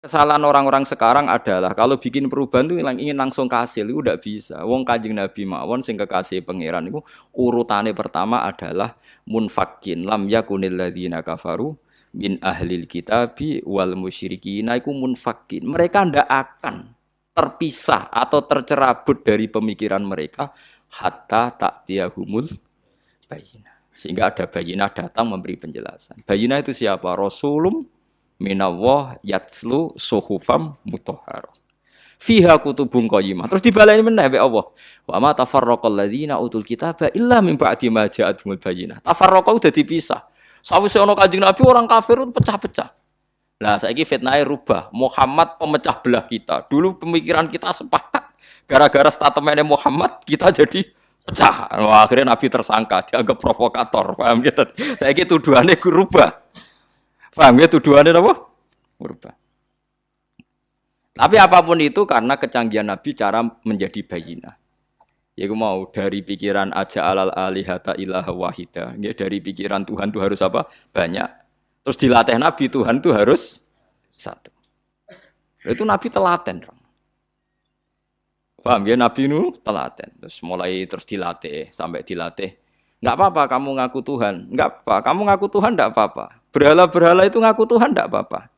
Kesalahan orang-orang sekarang adalah kalau bikin perubahan tuh ingin langsung kasil itu udah bisa. Wong Kanjeng Nabi mawon sing kekasih pangeran itu urutane pertama adalah munfakin lam yakunil ladzina kafaru min ahlil kitabi wal musyrikin iku munfakin. Mereka ndak akan terpisah atau tercerabut dari pemikiran mereka hatta ta'tiyahumul bayinah. Sehingga ada bayinah datang memberi penjelasan. Bayinah itu siapa? Rasulum minallah yatslu suhufam mutahharah fiha kutubun qayyimah. Terus dibaleni meneh mbek Allah. Wa ma tafarraqal ladzina utul kitaba illa min ba'di ma ja'atumul bayyinah. Tafarraqa udah dipisah. Sawise ana Kanjeng Nabi orang kafir itu pecah-pecah. Lah saiki fitnahe rubah. Muhammad pemecah belah kita. Dulu pemikiran kita sepakat. Gara-gara statementnya Muhammad kita jadi pecah. Wah, akhirnya Nabi tersangka, dianggap provokator. Paham gitu? Saiki tuduhannya rubah. Paham ya tuduhannya apa? Berubah. Tapi apapun itu karena kecanggihan Nabi cara menjadi bayinah. Yaitu mau dari pikiran aja alal alihata ilaha wahida. Ya, dari pikiran Tuhan itu harus apa? Banyak. Terus dilatih Nabi Tuhan itu harus satu. Itu Nabi telaten. Paham ya Nabi itu telaten. Terus mulai terus dilatih sampai dilatih. Enggak apa-apa kamu ngaku Tuhan. Enggak apa, kamu ngaku Tuhan enggak apa-apa. Berhala-berhala itu ngaku Tuhan enggak apa-apa.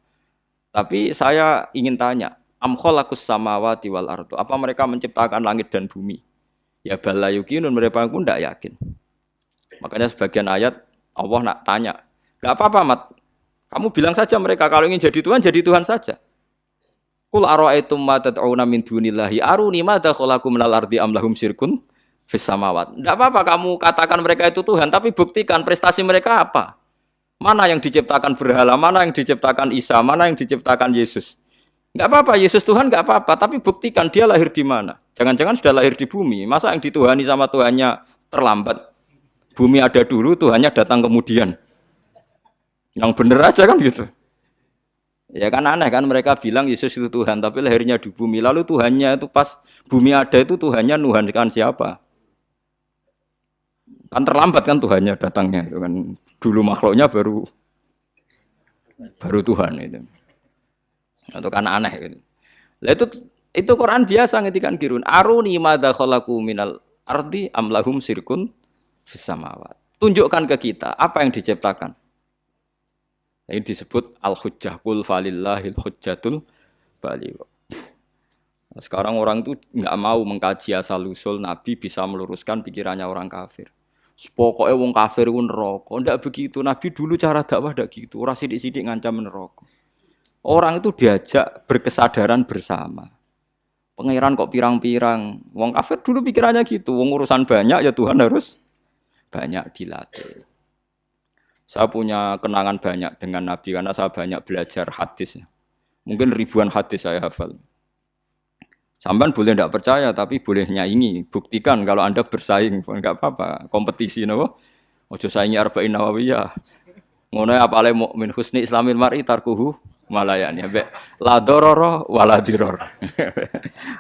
Tapi saya ingin tanya, am khalaqus samawati wal ardu. Apa mereka menciptakan langit dan bumi? Ya bala yuqinun, mereka pun enggak yakin. Makanya sebagian ayat Allah nak tanya, enggak apa-apa Mat. Kamu bilang saja mereka kalau ingin jadi Tuhan saja. Qul ara'aitum ma tad'una min dunillahi aruni madza khalaqu minal ardi am lahum syirkun fis samawat. Enggak apa-apa kamu katakan mereka itu Tuhan, tapi buktikan prestasi mereka apa? Mana yang diciptakan berhala, mana yang diciptakan Isa, mana yang diciptakan Yesus. Enggak apa-apa, Yesus Tuhan enggak apa-apa, tapi buktikan dia lahir di mana. Jangan-jangan sudah lahir di bumi. Masa yang dituhani sama Tuhannya terlambat? Bumi ada dulu, Tuhannya datang kemudian. Yang benar aja kan gitu. Ya kan aneh kan mereka bilang Yesus itu Tuhan, tapi lahirnya di bumi. Lalu Tuhannya itu pas bumi ada itu Tuhannya nuhankan siapa? Kan terlambat kan Tuhannya datangnya itu kan. Dulu makhluknya baru Tuhan itu. Itu kan aneh gitu. Lah itu Quran biasa ngetikan kirun. Aruni madza khalaqu minal ardi am lahum sirkun fis samawat. Tunjukkan ke kita apa yang diciptakan. Ini disebut al-hujjah qul falillahil hujjatul baligh. Sekarang orang itu enggak mau mengkaji asal-usul Nabi bisa meluruskan pikirannya orang kafir. Pokoknya wong kafir ku neraka. Ndak begitu. Nabi dulu cara dakwah ndak gitu. Ora sithik-sithik ngancam neraka. Orang itu diajak berkesadaran bersama. Pangeran kok pirang-pirang. Wong kafir dulu pikirannya gitu. Wong urusan banyak ya Tuhan harus banyak dilatih. Saya punya kenangan banyak dengan Nabi karena saya banyak belajar hadis. Mungkin ribuan hadis saya hafal. Sampai boleh tidak percaya, tapi boleh nyaingi. Buktikan kalau Anda bersaing, enggak apa-apa. Kompetisi, no? Ojo saingi arba'in nawawiyah. Ngono apa le mukmin husni islamil mar'i tarkuhu malayani. Mbek la dororo wala diror.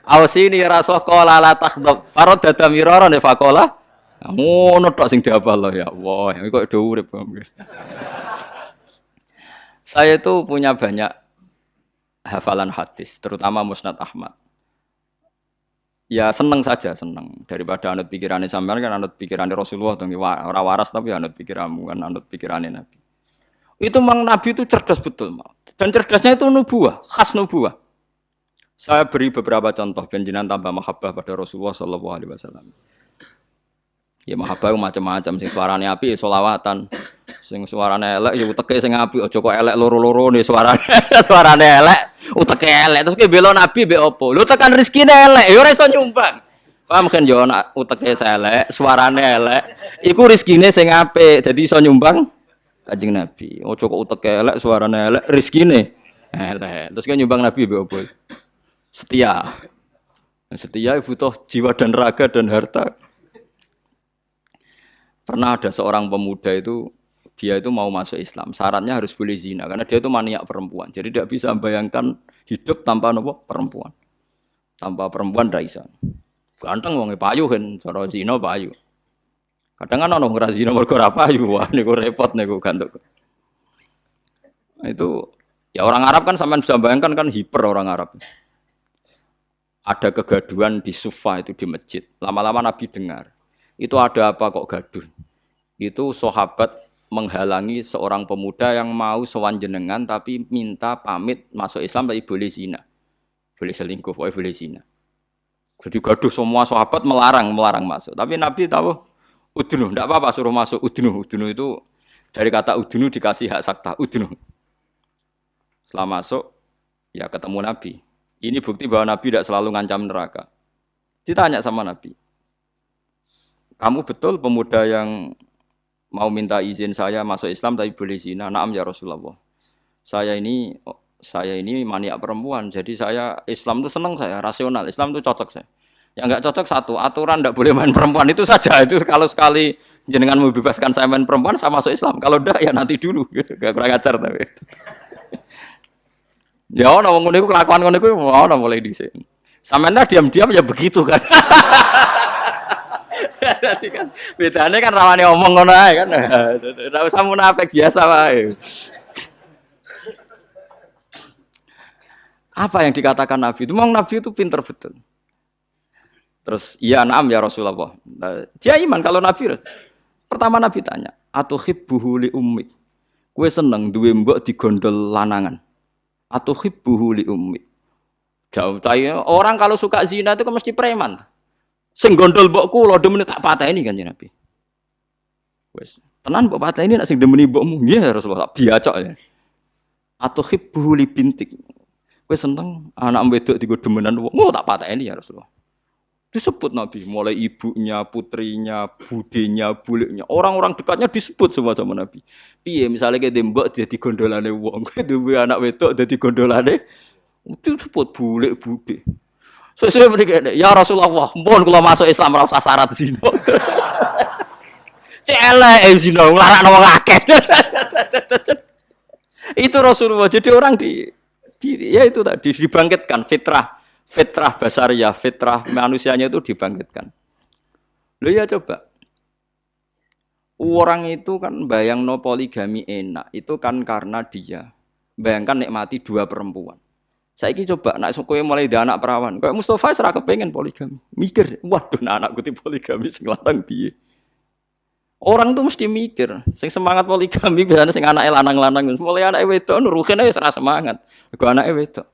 Ausini raso qala la takhdab. Farad dadamirara ne faqala. Ngono tok sing diapal ya Allah. Kok do urip. Saya itu punya banyak hafalan hadis, terutama Musnad Ahmad. Ya seneng saja, seneng. Daripada anut pikirannya sampean kan anut pikirannya Rasulullah, ora waras tapi anut pikiranmu kan anut pikirannya Nabi. Itu memang Nabi itu cerdas betul, dan cerdasnya itu nubuah, khas nubuah. Saya beri beberapa contoh penjinan tambah mahabbah pada Rasulullah sallallahu alaihi wasallam. Ya mahabbah macam-macam, sing suarane apik selawatan, sing suarane elek ya uteke sing apik, aja kok elek loro-loro nih suarane. Suarane elek, uteke elek terus ki bela Nabi mbek opo? Lho tekan rezekine elek, ya ora iso nyumbang. Paham kan yo nak uteke elek, suarane elek, iku rezekine sing apik, dadi iso nyumbang Kanjeng Nabi. Aja kok uteke elek, suarane elek, rezekine elek. Terus ki nyumbang Nabi mbek opo? Setia. Setia butuh jiwa dan raga dan harta. Pernah ada seorang pemuda itu, dia itu mau masuk Islam. Syaratnya harus boleh zina, karena dia itu maniak perempuan. Jadi tidak bisa membayangkan hidup tanpa perempuan. Tanpa perempuan tidak bisa. Ganteng wong payu kan, cara zina payu. Kadang kan ono ora zina mergo ora payu, wah niku repot niku gantuk. Itu Ya orang Arab kan sampean bisa bayangkan kan hiper orang Arab. Ada kegaduhan di Sufa itu di masjid. Lama-lama Nabi dengar. Itu ada apa kok gaduh? Itu sahabat menghalangi seorang pemuda yang mau sowan jenengan tapi minta pamit masuk Islam tapi boleh zina. Boleh selingkuh, boleh zina. Jadi gaduh semua sahabat melarang masuk. Tapi Nabi tahu udunu, tidak apa-apa suruh masuk udunu. Udunu itu dari kata udunu dikasih hak sakta udunu. Setelah masuk ya ketemu Nabi. Ini bukti bahwa Nabi tidak selalu ngancam neraka. Ditanya sama Nabi, kamu betul pemuda yang mau minta izin saya masuk Islam tapi boleh zina? Naam ya Rasulullah. Saya ini maniak perempuan, jadi saya Islam itu senang saya, rasional. Islam itu cocok saya. Yang enggak cocok satu, aturan tidak boleh main perempuan itu saja. Itu kalau sekali jenengan membebaskan saya main perempuan, saya masuk Islam. Kalau enggak ya nanti dulu. Gak kurang ajar tapi. Ya ono wong ngene iku kelakuan ngono iku ono mulai dhisik. Sampeyan diam-diam ya begitu kan. Dadi kan bedane kan rawane omong ngono ae kan. Ora usah munafik biasa wae. Apa yang dikatakan Nabi itu? Memang Nabi itu pinter betul. Terus, iya na'am ya Rasulullah. Dia iman kalau Nabi. Pertama Nabi tanya, atuhibbuhu li ummik. Kowe seneng duwe mbok digondol lanangan. Atuhibbuhu li ummik. Jauh tanya, orang kalau suka zina itu kan mesti preman. Sing gondol mbokku lho demene tak pateni kan Nabi. Wes, tenan mbok pateni nek sing demeni mbokmu. Nggih ya Rasulullah, tak biacok ya. Atuhibbuhu li bintik. Kowe seneng anak wedok digo demenan wong. Oh tak pateni ya Rasulullah. Disebut Nabi, mulai ibunya, putrinya, budenya, buliknya, orang-orang dekatnya disebut semua sama Nabi. Piye misalnya kayak dembok jadi gondolane wong, dua anak wedok jadi gondolane, disebut bulik bude. Sesuai mereka, ya Rasulullah, mohon kalau masuk Islam rasa syarat zina. Celek zina, larang wong akeh. Itu Rasulullah. Jadi orang ya itu tadi dibangkitkan fitrah basariyah, fitrah manusianya itu dibangkitkan. Loh ya coba. Orang itu kan bayangno poligami enak, itu kan karena dia bayangkan nikmati dua perempuan. Saiki coba nek kowe mulai di anak perawan, kayak Mustafa ora kepengin poligami. Mikir, waduh anakku di poligami sing lanang piye. Orang tuh mesti mikir, sing semangat poligami biasanya sing anake lanang-lanang, mulai anake wedok nuruhine wis ora semangat. Kok anake wedok.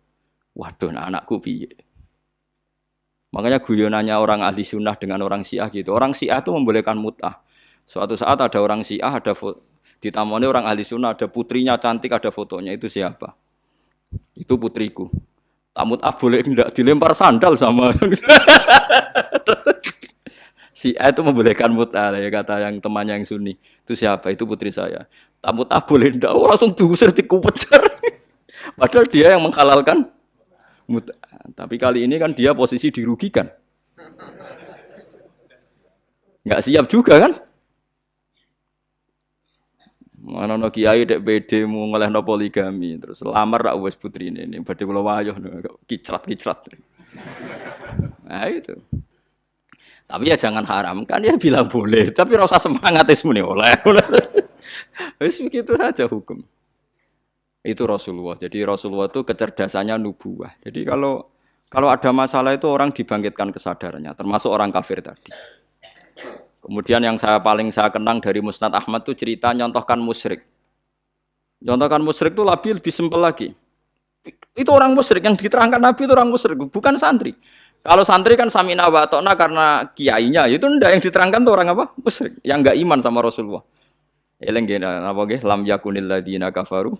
Waduh anakku piye. Makanya guyonannya orang ahli sunnah dengan orang syiah gitu. Orang syiah itu membolehkan mut'ah. Suatu saat ada orang syiah, ada ditamoni orang ahli sunnah, ada putrinya cantik, ada fotonya. Itu siapa? Itu putriku. Tak mut'ah boleh enggak? Dilempar sandal sama. Syiah itu membolehkan mut'ah. Ya kata yang temannya yang sunni. Itu siapa? Itu putri saya. Tak mut'ah boleh enggak? Oh, langsung diusir, dikupecer. Padahal dia yang menghalalkan mut'ah. Tapi kali ini kan dia posisi dirugikan. Enggak siap juga kan? Mana no kiai dek BD mau ngelehno poligami terus lamar rak wis putrine ini badhe kula wayah kicrat. Nah itu. Tapi ya jangan haramkan ya bilang boleh, tapi ora usah semangat wis muni oleh. Wis begitu saja hukum. Itu Rasulullah. Jadi Rasulullah itu kecerdasannya nubuwah. Jadi kalau ada masalah itu orang dibangkitkan kesadarannya, termasuk orang kafir tadi. Kemudian yang paling saya kenang dari Musnad Ahmad itu cerita nyontohkan musyrik. Nyontohkan musyrik itu lebih simpel lagi. Itu orang musyrik yang diterangkan Nabi itu orang musyrik, bukan santri. Kalau santri kan samina wa ta'na karena kiainya, itu ndak yang diterangkan tuh orang apa? Musyrik, yang enggak iman sama Rasulullah. Eleng apa nggih? Lam yakunil ladzina kafaru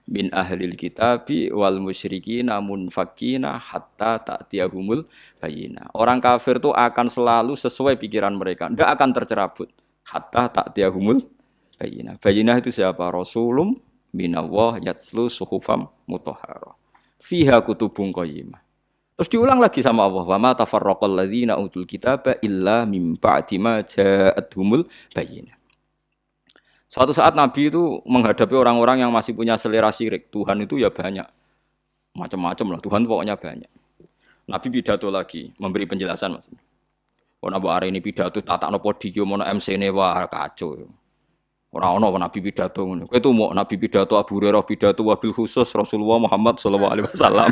min ahlil kitabi wal musyrikina munfakina hatta ta'tiyahumul bayyinah. Orang kafir itu akan selalu sesuai pikiran mereka, tidak akan tercerabut hatta ta'tiyahumul bayyinah. Bayyinah itu siapa? Rasulum minallah yatslu suhufam mutahharah fiha kutubun qayyimah. Terus diulang lagi sama Allah, wa ma tafarraqal ladzina utul kitaba illa mim ba'di ma ja'atuhumul bayyinah. Suatu saat Nabi itu menghadapi orang-orang yang masih punya selera syirik. Tuhan itu ya banyak. Macam-macam lah. Tuhan pokoknya banyak. Nabi pidato lagi. Memberi penjelasan maksudnya. Kalau hari ini pidato tatak no podium, no MC ini wah kacau. Ora ono nabi pidato ngono. Kowe tuh mau nabi pidato Abu Hurairah pidato wabil khusus Rasulullah Muhammad sallallahu alaihi wasallam.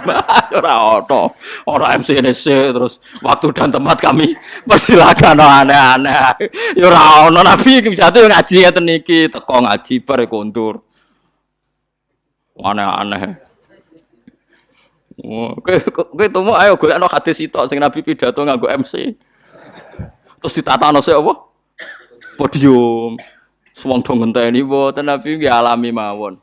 Ora ono. Ora MCNC terus waktu dan tempat kami persilakan aneh-aneh. Ya ora ono nabi pidato ngaji ngeten iki, teko ngaji bare kondur. Aneh-aneh. Kowe tuh mau ayo golekno hadis sitok sing nabi pidato nganggo MC. Terus ditatano sik apa? Podium. Wong do ngenteni mboten Nabi nggih alami mawon.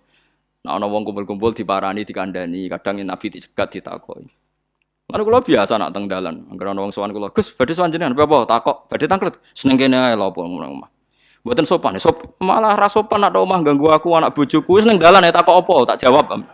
Nek ana wong kumpul-kumpul diparani dikandani, kadang Nabi dicegat ditakoki. Kan kula biasa nak teng dalan, anggere ana wong sowan kula, "Gus, badhe sowan jenengan apa takok?" Badhe tanglet, "Seneng kene ae lho apa ngomong omah." Mboten sopan, malah ra sopan nek omah ganggu aku anak bojoku, wis ning dalan takok apa, tak jawab.